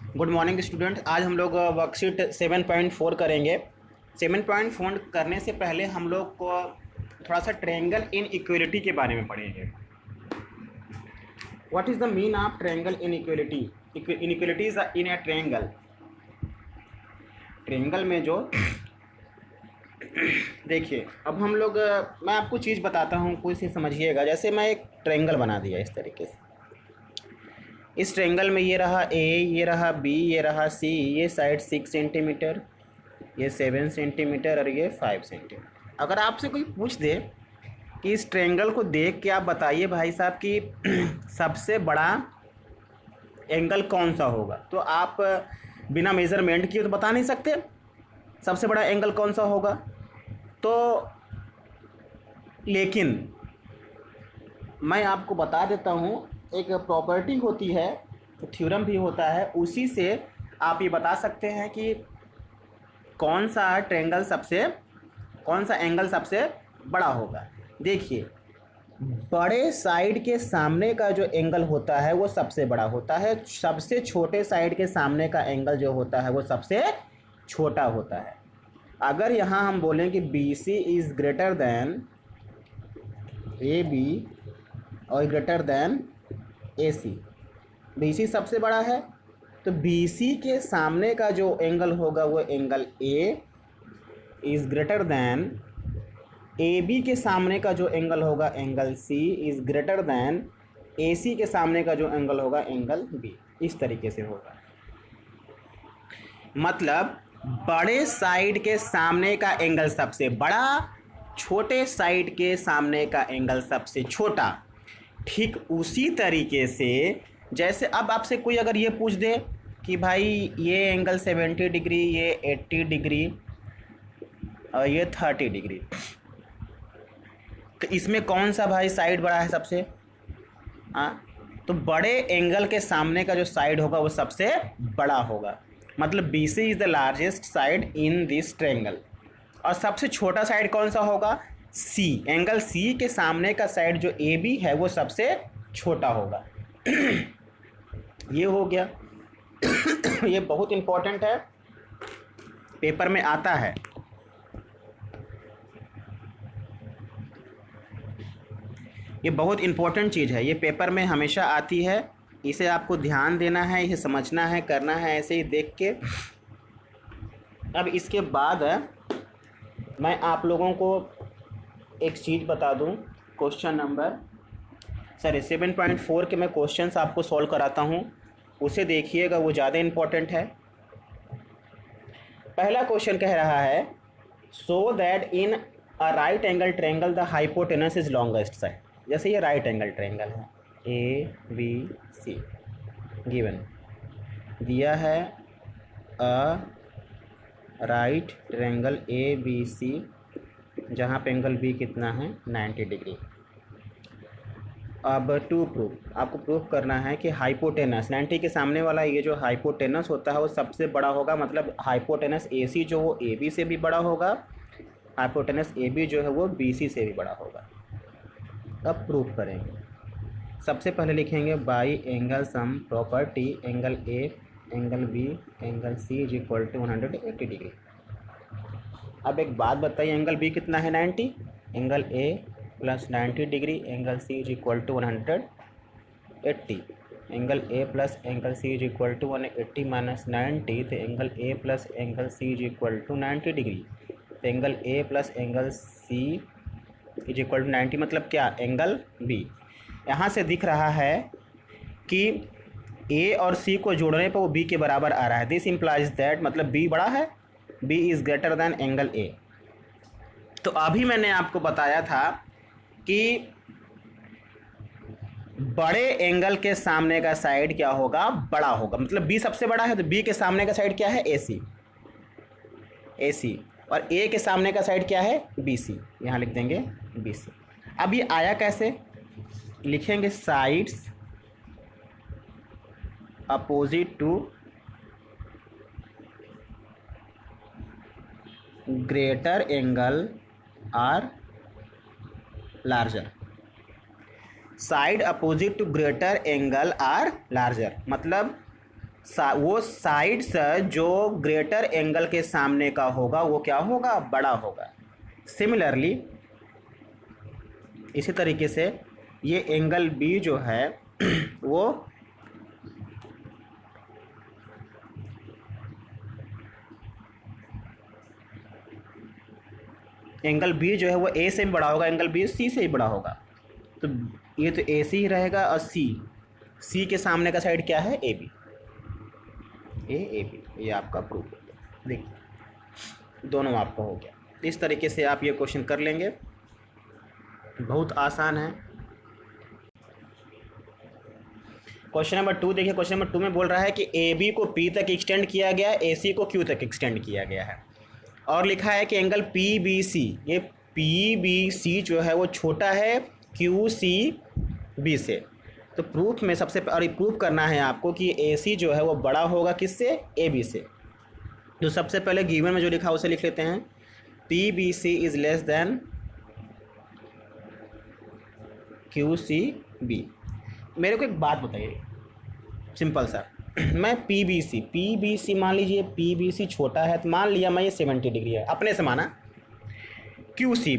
Good morning student. आज हम लोग वर्कशीट 7.4 करेंगे। 7.4 करने से पहले हम लोग को थोड़ा सा ट्रायंगल इन इक्वलिटी के बारे में पढ़ेंगे। What is the mean of triangle in equality? Inequalities in A triangle. Triangle में जो देखिए, अब हम लोग मैं आपको चीज़ बताता हूँ, कोई से समझिएगा। जैसे मैं एक ट्रायंगल बना दिया इस तरीके से। इस ट्रायंगल में ये रहा ए, ये रहा बी, ये रहा सी, ये साइड 6 सेंटीमीटर, ये 7 सेंटीमीटर और ये 5 सेंटीमीटर। अगर आपसे कोई पूछ दे कि इस ट्रायंगल को देख के आप बताइए भाई साहब कि सबसे बड़ा एंगल कौन सा होगा, तो आप बिना मेज़रमेंट किए तो बता नहीं सकते सबसे बड़ा एंगल कौन सा होगा। तो लेकिन मैं आपको बता देता हूँ, एक प्रॉपर्टी होती है, थ्योरम भी होता है, उसी से आप ये बता सकते हैं कि कौन सा एंगल सबसे बड़ा होगा। देखिए, बड़े साइड के सामने का जो एंगल होता है वो सबसे बड़ा होता है, सबसे छोटे साइड के सामने का एंगल जो होता है वो सबसे छोटा होता है। अगर यहाँ हम बोलें कि B C is greater than A B और greater than A C, B C सबसे बड़ा है, तो बी सी के सामने का जो एंगल होगा वो angle A is greater than A B के सामने का जो एंगल होगा angle C is greater than A C के सामने का जो एंगल होगा एंगल बी। इस तरीके से होगा। मतलब बड़े साइड के सामने का एंगल सबसे बड़ा, छोटे साइड के सामने का एंगल सबसे छोटा। ठीक उसी तरीके से जैसे अब आपसे कोई अगर ये पूछ दे कि भाई ये एंगल 70 डिग्री, ये 80 डिग्री और ये 30 डिग्री, तो इसमें कौन सा भाई साइड बड़ा है सबसे? तो बड़े एंगल के सामने का जो साइड होगा वो सबसे बड़ा होगा। मतलब B C is the largest side in this triangle. और सबसे छोटा साइड कौन सा होगा? सी। एंगल सी के सामने का साइड जो ए बी है वो सबसे छोटा होगा। ये हो गया। ये बहुत इम्पोर्टेंट है, पेपर में आता है। ये बहुत इम्पोर्टेंट चीज़ है, ये पेपर में हमेशा आती है। इसे आपको ध्यान देना है, इसे समझना है, करना है ऐसे ही देख के। अब इसके बाद मैं आप लोगों को एक चीज़ बता दूं। क्वेश्चन नंबर 7.4 के मैं क्वेश्चंस आपको सॉल्व कराता हूं, उसे देखिएगा, वो ज़्यादा इम्पोर्टेंट है। पहला क्वेश्चन कह रहा है, so that in a right angle triangle the hypotenuse is longest side. जैसे ये राइट एंगल ट्रायंगल है, ए बी सी गिवन दिया है। A right triangle A B C जहाँ पे एंगल बी कितना है 90 डिग्री। अब टू प्रूफ, आपको प्रूफ करना है कि हाइपोटेनस 90 के सामने वाला ये जो हाइपोटेनस होता है वो सबसे बड़ा होगा। मतलब हाइपोटेनस ए सी जो वो ए बी से भी बड़ा होगा, हाइपोटेनस ए बी जो है वो बी सी से भी बड़ा होगा। अब प्रूफ करेंगे। सबसे पहले लिखेंगे by angle sum property angle A angle B angle C is equal to 180 degree. अब एक बात बताइए, एंगल बी कितना है 90, angle A plus 90 degree angle C is equal to 180। Angle A plus angle C is equal to 180 minus 90, तो angle A plus angle C is equal to 90 degree. तो angle A plus angle C is equal to 90 मतलब क्या? Angle B. यहाँ से दिख रहा है कि ए और सी को जोड़ने पर वो बी के बराबर आ रहा है। दिस इम्प्लाइज दैट, मतलब बी बड़ा है, B is greater than angle A. तो अभी मैंने आपको बताया था कि बड़े एंगल के सामने का साइड क्या होगा? बड़ा होगा। मतलब बी सबसे बड़ा है तो बी के सामने का साइड क्या है? ए सी, ए सी। और ए के सामने का साइड क्या है? B C. यहाँ लिख देंगे बी सी। अब ये आया कैसे? लिखेंगे sides opposite to greater angle are larger. Side opposite to greater angle are larger मतलब वो साइड्स जो ग्रेटर एंगल के सामने का होगा वो क्या होगा, बड़ा होगा। सिमिलरली इसी तरीके से ये एंगल बी जो है वो एंगल बी जो है वो ए से भी बड़ा होगा, एंगल बी सी से ही बड़ा होगा। तो ये तो ए सी ही रहेगा और सी के सामने का साइड क्या है, ए बी, ए बी। ये आपका प्रूफ हो गया। देखिए दोनों आपका हो गया। इस तरीके से आप ये क्वेश्चन कर लेंगे, बहुत आसान है। क्वेश्चन नंबर 2 देखिए। क्वेश्चन नंबर 2 में बोल रहा है कि ए बी को पी तक एक्सटेंड किया गया, ए सी को क्यू तक एक्सटेंड किया गया है, और लिखा है कि एंगल पी बी सी, ये पी बी सी जो है वो छोटा है क्यू सी बी से। तो प्रूफ में सबसे और प्रूफ करना है आपको कि ए सी जो है वो बड़ा होगा किससे, ए बी से। तो सबसे पहले गिवन में जो लिखा उसे लिख लेते हैं, P B C is less than Q C B. मेरे को एक बात बताइए सिंपल सा, मैं पी बी सी मान लीजिए पी बी सी छोटा है तो मान लिया मैं ये 70 डिग्री है, अपने से माना। क्यू सी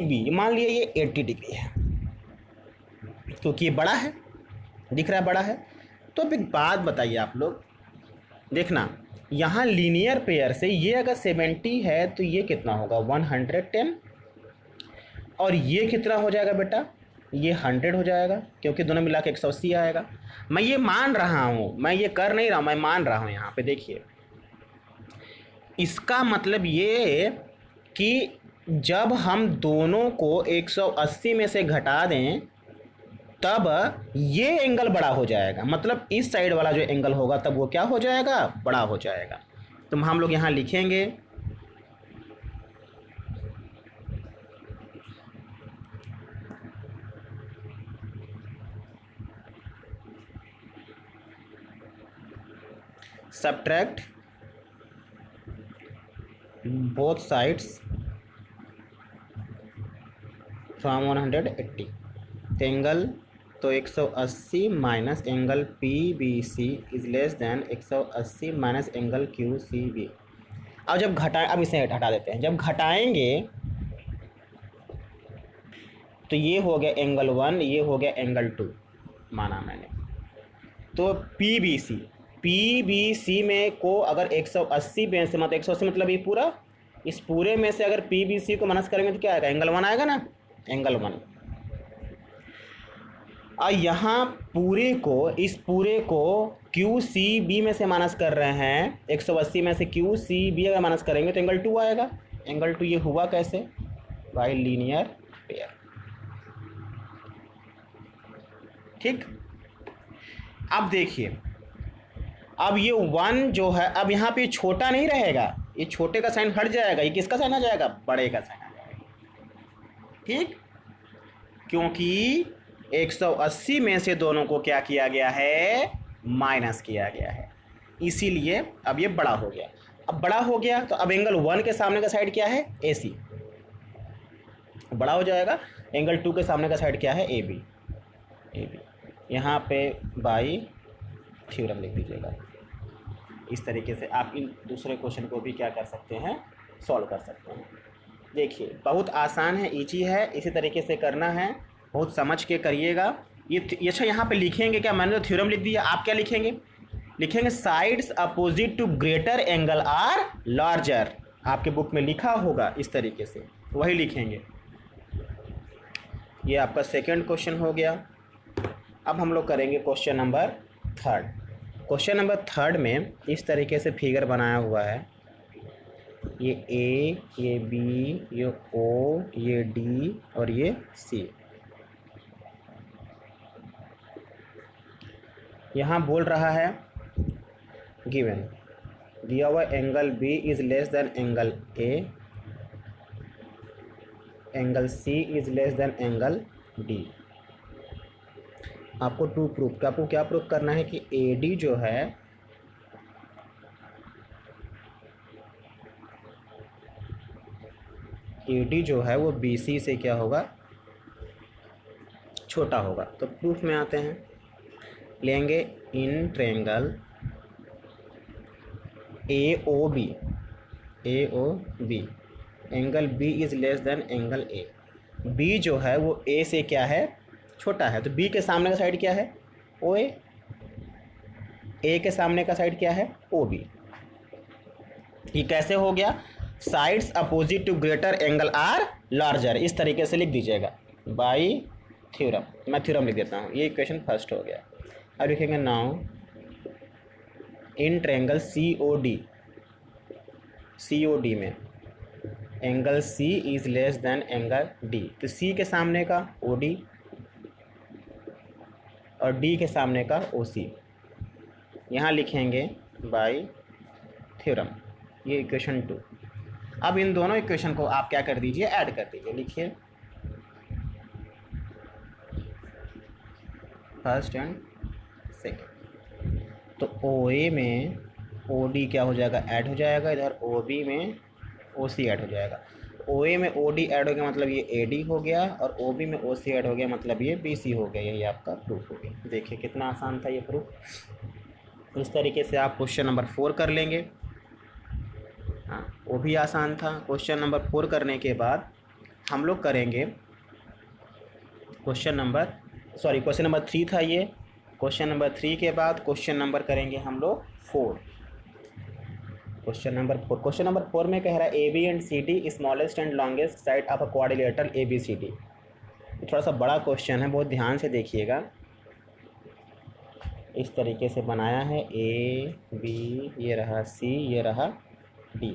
बी मान लिया ये 80 डिग्री है, क्योंकि ये बड़ा है, दिख रहा है बड़ा है। तो अब एक बात बताइए आप लोग, देखना यहाँ लीनियर पेयर से ये अगर 70 है तो ये कितना होगा 110, और ये कितना हो जाएगा बेटा, ये 100 हो जाएगा, क्योंकि दोनों मिला के 180 आएगा। मैं ये मान रहा हूँ, मैं ये कर नहीं रहा हूँ, मैं मान रहा हूँ। यहाँ पे देखिए इसका मतलब ये कि जब हम दोनों को 180 में से घटा दें तब ये एंगल बड़ा हो जाएगा, मतलब इस साइड वाला जो एंगल होगा तब वो क्या हो जाएगा, बड़ा हो जाएगा। तो हम लोग यहाँ लिखेंगे subtract both sides from 180। तो एंगल तो 180 minus angle P B C is less than 180 minus angle Q C B. अब जब घटाएं, अब इसे हटा देते हैं, जब घटाएंगे तो ये हो गया एंगल 1, ये हो गया एंगल 2 माना मैंने। तो पी बी सी में को अगर 180 में से, मतलब 180 मतलब ये पूरा, इस पूरे में से अगर पी बी सी को माइनस करेंगे तो क्या आएगा, एंगल 1 आएगा ना, एंगल 1। और यहाँ पूरे को, इस पूरे को क्यू सी बी में से माइनस कर रहे हैं, 180 में से क्यू सी बी अगर माइनस करेंगे तो एंगल 2 आएगा। एंगल 2 ये हुआ कैसे, बाय लीनियर पेयर। ठीक, अब देखिए, अब ये 1 जो है, अब यहाँ पे छोटा नहीं रहेगा, ये छोटे का साइन हट जाएगा, ये किसका साइन आ जाएगा, बड़े का साइन आ जाएगा। ठीक, क्योंकि 180 में से दोनों को क्या किया गया है, माइनस किया गया है, इसीलिए अब ये बड़ा हो गया। अब बड़ा हो गया तो अब एंगल 1 के सामने का साइड क्या है, ए सी, बड़ा हो जाएगा। एंगल 2 के सामने का साइड क्या है, ए बी। यहाँ पे बाई थ्योरम लिख दीजिएगा। इस तरीके से आप इन दूसरे क्वेश्चन को भी क्या कर सकते हैं, सॉल्व कर सकते हैं। देखिए बहुत आसान है, ईजी है, इसी तरीके से करना है, बहुत समझ के करिएगा। ये अच्छा यहाँ पे लिखेंगे क्या, मैंने तो थ्योरम लिख दिया, आप क्या लिखेंगे, लिखेंगे sides opposite to greater angle are larger. आपके बुक में लिखा होगा इस तरीके से, वही लिखेंगे। ये आपका सेकंड क्वेश्चन हो गया। अब हम लोग करेंगे क्वेश्चन नंबर 3। क्वेश्चन नंबर 3 में इस तरीके से फिगर बनाया हुआ है, ये ए, ये बी, ये ओ, ये डी और ये सी। यहाँ बोल रहा है गिवन दिया हुआ angle B is less than angle A, angle C is less than angle D. आपको आपको क्या प्रूफ करना है कि ए डी जो है वो बी सी से क्या होगा, छोटा होगा। तो प्रूफ में आते हैं, लेंगे in triangle AOB, AOB, angle B is less than angle A। B जो है वो A से क्या है, छोटा है, तो B के सामने का साइड क्या है, OA। A के सामने का साइड क्या है, OB। ये कैसे हो गया, sides opposite to greater angle are larger, इस तरीके से लिख दीजिएगा बाई थ्योरम। मैं थ्योरम लिख देता हूँ, ये इक्वेशन फर्स्ट हो गया। अब लिखेंगे नाउ इन ट्रायंगल COD में angle C is less than angle D, तो C के सामने का OD और D के सामने का OC, यहाँ लिखेंगे बाई थ्योरम। ये इक्वेशन 2। अब इन दोनों इक्वेशन को आप क्या कर दीजिए, ऐड कर दीजिए। लिखिए फर्स्ट एंड सेकेंड, तो OA में OD क्या हो जाएगा, ऐड हो जाएगा, इधर OB में OC ऐड हो जाएगा। OA में OD ऐड हो गया मतलब ये AD हो गया, और OB में OC ऐड हो गया मतलब ये BC हो गया। यही आपका प्रूफ हो गया। देखिए कितना आसान था ये प्रूफ। इस तरीके से आप क्वेश्चन नंबर 4 कर लेंगे। हाँ, वो भी आसान था। क्वेश्चन नंबर 4 करने के बाद हम लोग करेंगे क्वेश्चन नंबर 3 था ये। क्वेश्चन नंबर 3 के बाद क्वेश्चन नंबर करेंगे हम लोग 4। क्वेश्चन नंबर 4 में कह रहा है AB and CD smallest and longest side of a quadrilateral ABCD। थोड़ा सा बड़ा क्वेश्चन है, बहुत ध्यान से देखिएगा। इस तरीके से बनाया है, AB, ये रहा C, ये रहा D।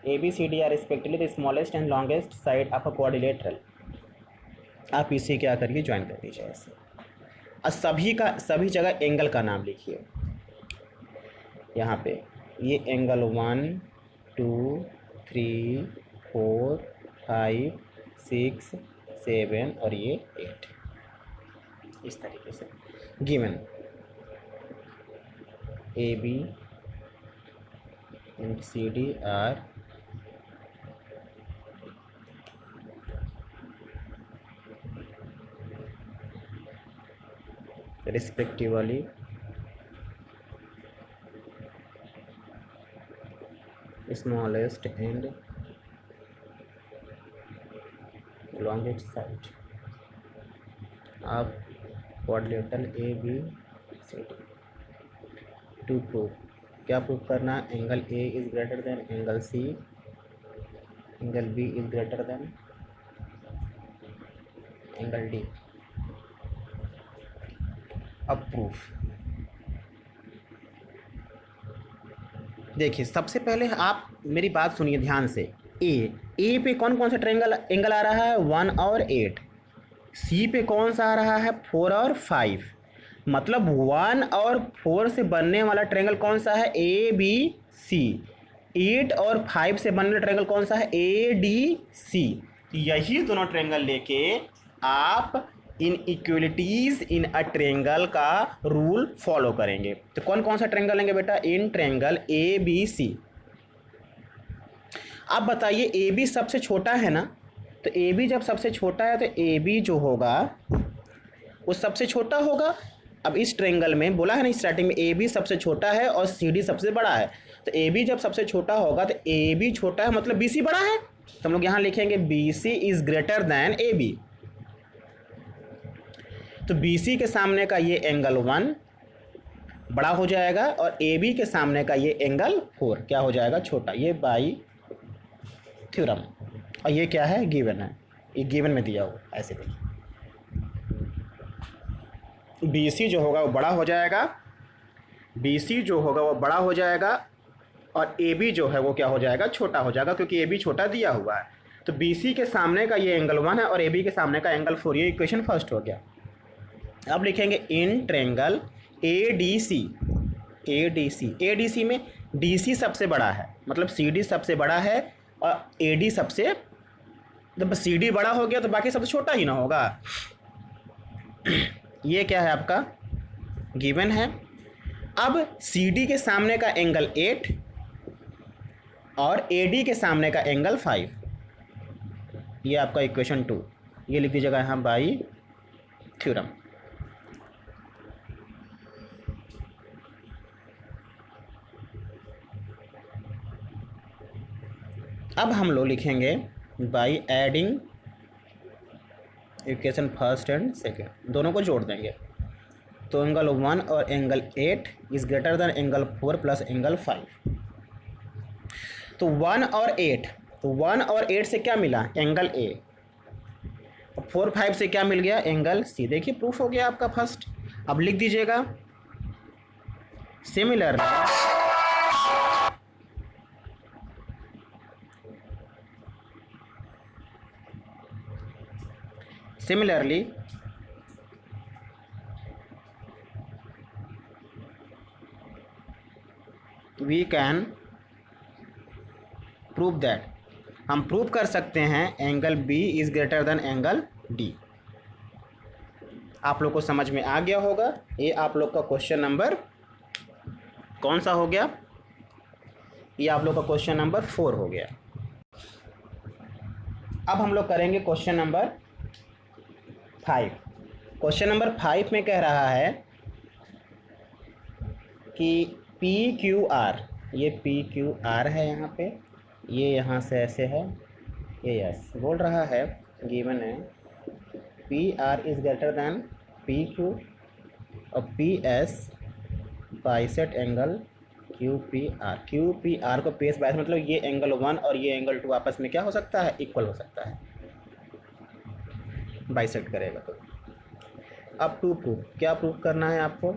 ABCD are respectively the smallest and longest side of a quadrilateral. आप इसे क्या करिए, ज्वाइन कर दीजिए ऐसे। और सभी जगह एंगल का नाम लिखिए। यहाँ पे ये एंगल 1, 2, 3, 4, 5, 6, 7 और ये 8, इस तरीके से given AB and CD are respectively smallest and longest side of quadrilateral ABCD। To prove, क्या प्रूव करना, angle A is greater than angle C, angle B is greater than angle D। अब proof देखिए, सबसे पहले आप मेरी बात सुनिए ध्यान से। ए पे कौन कौन सा ट्रायंगल एंगल आ रहा है, 1 और 8। C पे कौन सा आ रहा है, 4 और 5। मतलब 1 और 4 से बनने वाला ट्रायंगल कौन सा है, ABC। 8 और 5 से बनने वाला ट्रायंगल कौन सा है, ADC। यही दोनों ट्रायंगल लेके आप इन इक्वलिटीज इन अ ट्रायंगल का रूल फॉलो करेंगे। तो कौन कौन सा ट्रायंगल लेंगे बेटा, इन ट्रायंगल ABC। आप बताइए, AB सबसे छोटा है ना, तो AB जब सबसे छोटा है तो AB जो होगा वो सबसे छोटा होगा। अब इस ट्रायंगल में बोला है ना स्टार्टिंग में, AB सबसे छोटा है और CD सबसे बड़ा है, तो AB जब सबसे छोटा होगा तो AB छोटा है मतलब BC बड़ा है, तो हम लोग यहाँ लिखेंगे BC is greater then AB। तो BC के सामने का ये एंगल 1 बड़ा हो जाएगा और AB के सामने का ये एंगल 4 क्या हो जाएगा, छोटा। ये बाई थ्योरम, और ये क्या है, गिवन है, ये गिवन में दिया हुआ ऐसे देखिए। BC जो होगा वो बड़ा हो जाएगा, BC जो होगा वो बड़ा हो जाएगा और AB जो है वो क्या हो जाएगा, छोटा हो जाएगा, क्योंकि AB छोटा दिया हुआ है। तो BC के सामने का ये एंगल 1 है और AB के सामने का एंगल 4। ये इक्वेशन फर्स्ट हो गया। अब लिखेंगे इन ट्रायंगल ADC में DC सबसे बड़ा है, मतलब CD सबसे बड़ा है और AD सबसे, जब CD बड़ा हो गया तो बाकी सबसे छोटा ही ना होगा। ये क्या है आपका, गिवन है। अब CD के सामने का एंगल 8 और AD के सामने का एंगल 5, ये आपका इक्वेशन 2। ये लिख दीजिएगा यहाँ बाई थ्योरम। अब हम लोग लिखेंगे by adding equation first and second, दोनों को जोड़ देंगे। तो एंगल 1 और angle 8 is greater than angle 4 plus angle 5। तो 1 और 8, तो 1 और 8 से क्या मिला? Angle A. 4 5 से क्या मिल गया? Angle C. देखिए प्रूफ हो गया आपका फर्स्ट। अब लिख दीजिएगा similarly we can prove that, हम प्रूव कर सकते हैं angle B is greater than angle D. आप लोग को समझ में आ गया होगा। ये आप लोग का क्वेश्चन नंबर कौन सा हो गया? ये आप लोग का क्वेश्चन नंबर 4 हो गया। अब हम लोग करेंगे क्वेश्चन नंबर 5। क्वेश्चन नंबर 5 में कह रहा है कि पी क्यू आर, ये पी क्यू आर है यहाँ पे, ये यहाँ से ऐसे है, ये यस बोल रहा है, गिवन है P R is greater than P Q और P S bisect angle Q P R. Q P R को पी एस बाइसेट मतलब ये एंगल 1 और ये एंगल 2 आपस में क्या हो सकता है? इक्वल हो सकता है, बाइसेट करेगा। तो अब टू प्रूफ, क्या प्रूफ करना है आपको?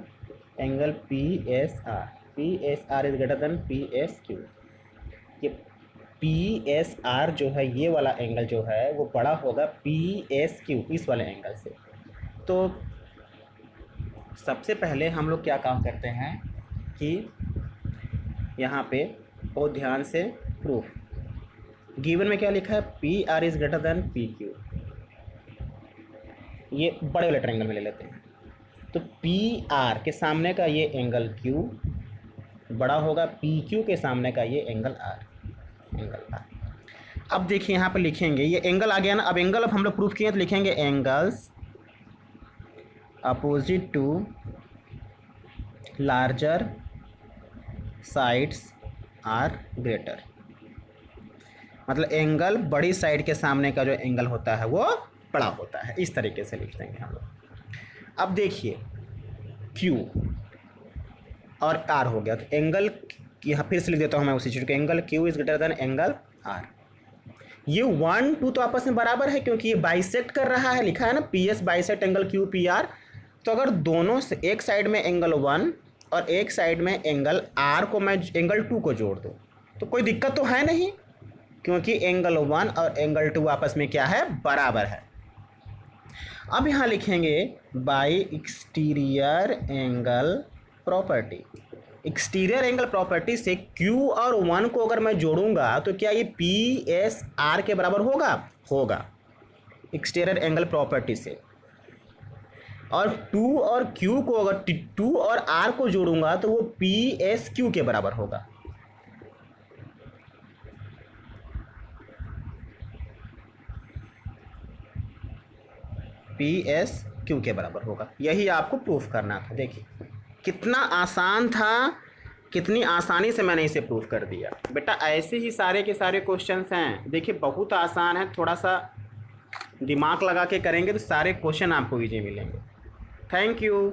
Angle P S R is greater then P S Q. ये पी एस आर जो है, ये वाला एंगल जो है वो बड़ा होगा पी एस क्यू, इस वाले एंगल से। तो सबसे पहले हम लोग क्या काम करते हैं कि यहाँ पे बहुत ध्यान से प्रूफ, गिवन में क्या लिखा है? P R is greater then P Q. ये बड़े वाले ट्रायंगल में ले लेते हैं। तो पी आर के सामने का ये एंगल क्यू बड़ा होगा पी क्यू के सामने का ये एंगल आर, एंगल आर। अब देखिए यहाँ पे लिखेंगे, ये एंगल आ गया ना। अब एंगल अब हम लोग प्रूफ किए तो लिखेंगे angles opposite to larger sides are greater, मतलब एंगल बड़ी साइड के सामने का जो एंगल होता है वो बड़ा होता है। इस तरीके से लिख देंगे हम लोग। अब देखिए Q और R हो गया, तो एंगल यहाँ फिर से लिख देता हूँ मैं उसी चीज़ को, angle Q is greater than angle R। ये 1 2 तो आपस में बराबर है क्योंकि ये बाइसेक्ट कर रहा है, लिखा है ना P S bisect angle Q P R। तो अगर दोनों से एक साइड में एंगल 1 और एक साइड में एंगल R को मैं एंगल 2 को जोड़ दूँ तो कोई दिक्कत तो है नहीं, क्योंकि एंगल 1 और एंगल 2 आपस में क्या है? बराबर है। अब यहाँ लिखेंगे by exterior angle property. Exterior angle property से Q और 1 को अगर मैं जोड़ूंगा तो क्या ये पी एस आर के बराबर होगा? होगा, एक्सटीरियर एंगल प्रॉपर्टी से। और 2 और Q को अगर 2 और R को जोड़ूंगा तो वो पी एस क्यू के बराबर होगा। पी एस क्यू के बराबर होगा। यही आपको प्रूफ करना था। देखिए कितना आसान था, कितनी आसानी से मैंने इसे प्रूफ कर दिया। बेटा ऐसे ही सारे के सारे क्वेश्चंस हैं। देखिए बहुत आसान है, थोड़ा सा दिमाग लगा के करेंगे तो सारे क्वेश्चन आपको इजी मिलेंगे। Thank you.